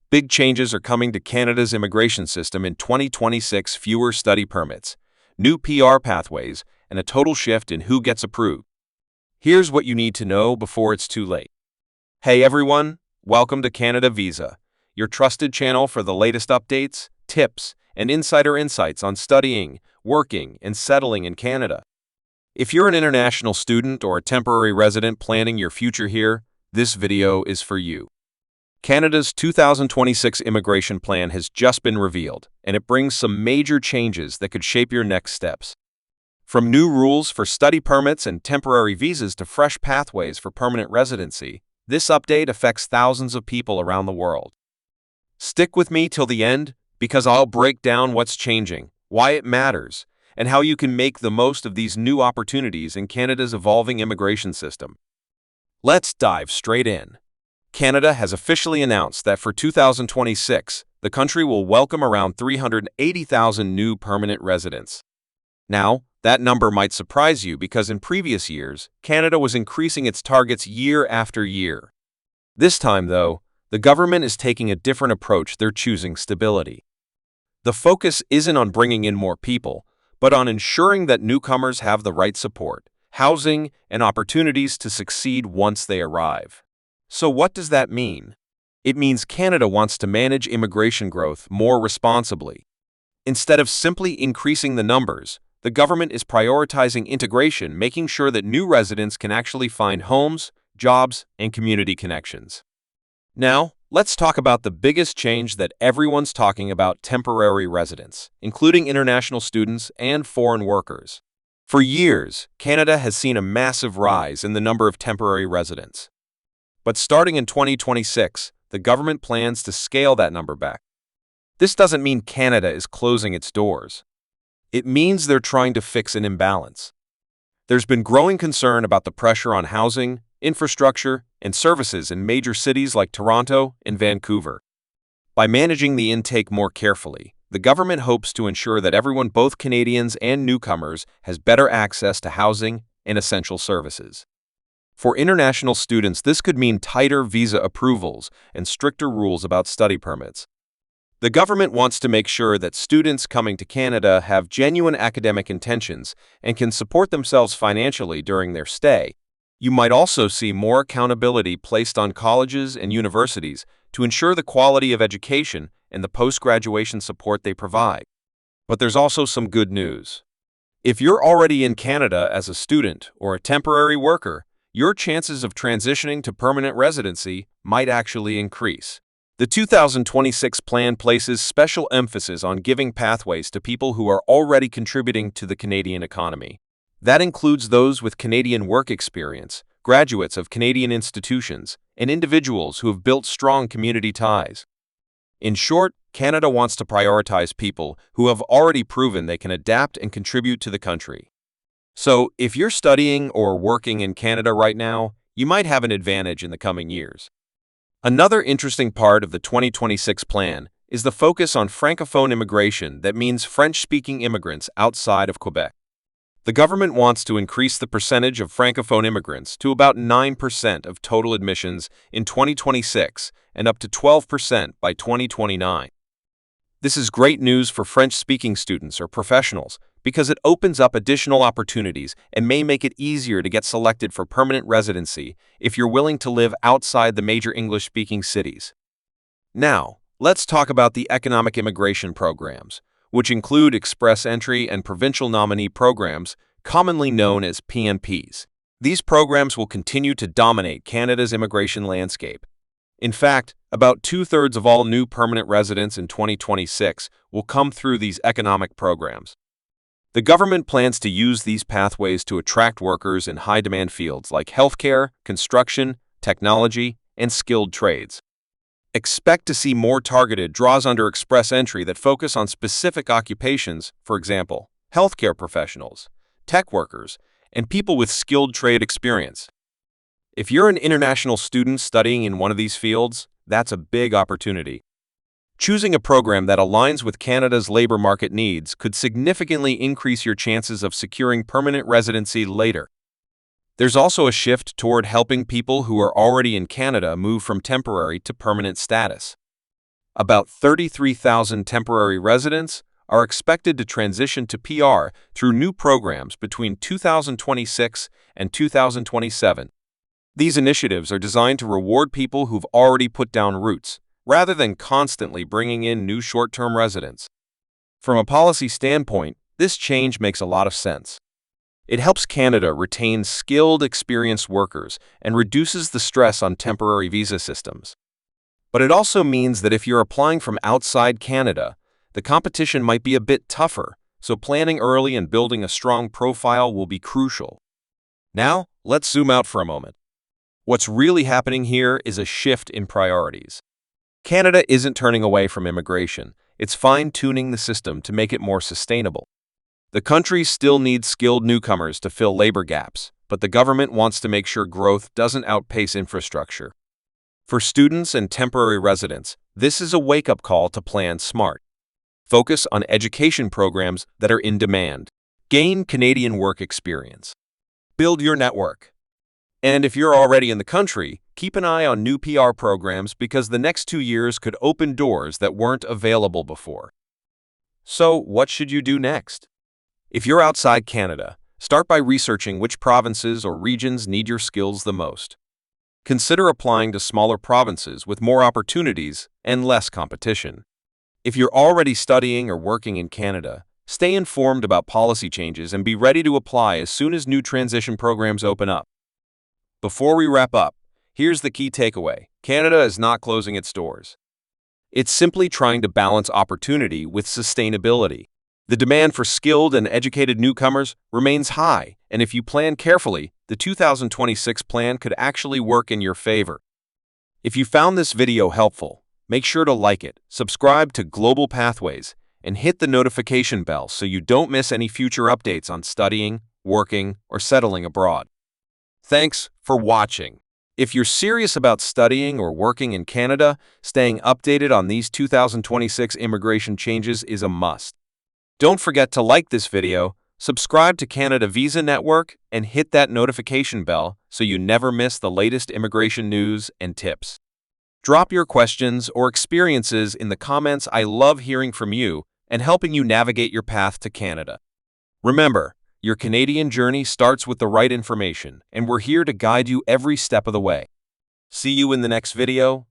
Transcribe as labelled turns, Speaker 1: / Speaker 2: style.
Speaker 1: Big changes are coming to Canada's immigration system in 2026: fewer study permits, new PR pathways, and a total shift in who gets approved. Here's what you need to know before it's too late. Hey everyone, welcome to Canada Visa, your trusted channel for the latest updates, tips, and insider insights on studying, working, and settling in Canada. If you're an international student or a temporary resident planning your future here, this video is for you. Canada's 2026 immigration plan has just been revealed, and it brings some major changes that could shape your next steps. From new rules for study permits and temporary visas to fresh pathways for permanent residency, this update affects thousands of people around the world. Stick with me till the end, because I'll break down what's changing, why it matters, and how you can make the most of these new opportunities in Canada's evolving immigration system. Let's dive straight in. Canada has officially announced that for 2026, the country will welcome around 380,000 new permanent residents. Now, that number might surprise you because in previous years, Canada was increasing its targets year after year. This time, though, the government is taking a different approach. They're choosing stability. The focus isn't on bringing in more people, but on ensuring that newcomers have the right support, housing, and opportunities to succeed once they arrive. So what does that mean? It means Canada wants to manage immigration growth more responsibly. Instead of simply increasing the numbers, the government is prioritizing integration, making sure that new residents can actually find homes, jobs, and community connections. Now, let's talk about the biggest change that everyone's talking about: temporary residents, including international students and foreign workers. For years, Canada has seen a massive rise in the number of temporary residents. But starting in 2026, the government plans to scale that number back. This doesn't mean Canada is closing its doors. It means they're trying to fix an imbalance. There's been growing concern about the pressure on housing, infrastructure, and services in major cities like Toronto and Vancouver. By managing the intake more carefully, the government hopes to ensure that everyone, both Canadians and newcomers, has better access to housing and essential services. For international students, this could mean tighter visa approvals and stricter rules about study permits. The government wants to make sure that students coming to Canada have genuine academic intentions and can support themselves financially during their stay. You might also see more accountability placed on colleges and universities to ensure the quality of education and the post-graduation support they provide. But there's also some good news. If you're already in Canada as a student or a temporary worker, your chances of transitioning to permanent residency might actually increase. The 2026 plan places special emphasis on giving pathways to people who are already contributing to the Canadian economy. That includes those with Canadian work experience, graduates of Canadian institutions, and individuals who have built strong community ties. In short, Canada wants to prioritize people who have already proven they can adapt and contribute to the country. So, if you're studying or working in Canada right now, you might have an advantage in the coming years. Another interesting part of the 2026 plan is the focus on Francophone immigration. That means French-speaking immigrants outside of Quebec. The government wants to increase the percentage of Francophone immigrants to about 9% of total admissions in 2026 and up to 12% by 2029. This is great news for French-speaking students or professionals because it opens up additional opportunities and may make it easier to get selected for permanent residency if you're willing to live outside the major English-speaking cities. Now, let's talk about the economic immigration programs, which include express entry and provincial nominee programs, commonly known as PNPs. These programs will continue to dominate Canada's immigration landscape. In fact, about two-thirds of all new permanent residents in 2026 will come through these economic programs. The government plans to use these pathways to attract workers in high-demand fields like healthcare, construction, technology, and skilled trades. Expect to see more targeted draws under express entry that focus on specific occupations, for example, healthcare professionals, tech workers, and people with skilled trade experience. If you're an international student studying in one of these fields, that's a big opportunity. Choosing a program that aligns with Canada's labor market needs could significantly increase your chances of securing permanent residency later. There's also a shift toward helping people who are already in Canada move from temporary to permanent status. About 33,000 temporary residents are expected to transition to PR through new programs between 2026 and 2027. These initiatives are designed to reward people who've already put down roots, rather than constantly bringing in new short-term residents. From a policy standpoint, this change makes a lot of sense. It helps Canada retain skilled, experienced workers and reduces the stress on temporary visa systems. But it also means that if you're applying from outside Canada, the competition might be a bit tougher, so planning early and building a strong profile will be crucial. Now, let's zoom out for a moment. What's really happening here is a shift in priorities. Canada isn't turning away from immigration, it's fine-tuning the system to make it more sustainable. The country still needs skilled newcomers to fill labor gaps, but the government wants to make sure growth doesn't outpace infrastructure. For students and temporary residents, this is a wake-up call to plan smart. Focus on education programs that are in demand. Gain Canadian work experience. Build your network. And if you're already in the country, keep an eye on new PR programs because the next 2 years could open doors that weren't available before. So, what should you do next? If you're outside Canada, start by researching which provinces or regions need your skills the most. Consider applying to smaller provinces with more opportunities and less competition. If you're already studying or working in Canada, stay informed about policy changes and be ready to apply as soon as new transition programs open up. Before we wrap up, here's the key takeaway. Canada is not closing its doors. It's simply trying to balance opportunity with sustainability. The demand for skilled and educated newcomers remains high, and if you plan carefully, the 2026 plan could actually work in your favor. If you found this video helpful, make sure to like it, subscribe to Global Pathways, and hit the notification bell so you don't miss any future updates on studying, working, or settling abroad. Thanks for watching. If you're serious about studying or working in Canada, staying updated on these 2026 immigration changes is a must. Don't forget to like this video, subscribe to Canada Visa Network, and hit that notification bell so you never miss the latest immigration news and tips. Drop your questions or experiences in the comments. I love hearing from you and helping you navigate your path to Canada. Remember, your Canadian journey starts with the right information, and we're here to guide you every step of the way. See you in the next video.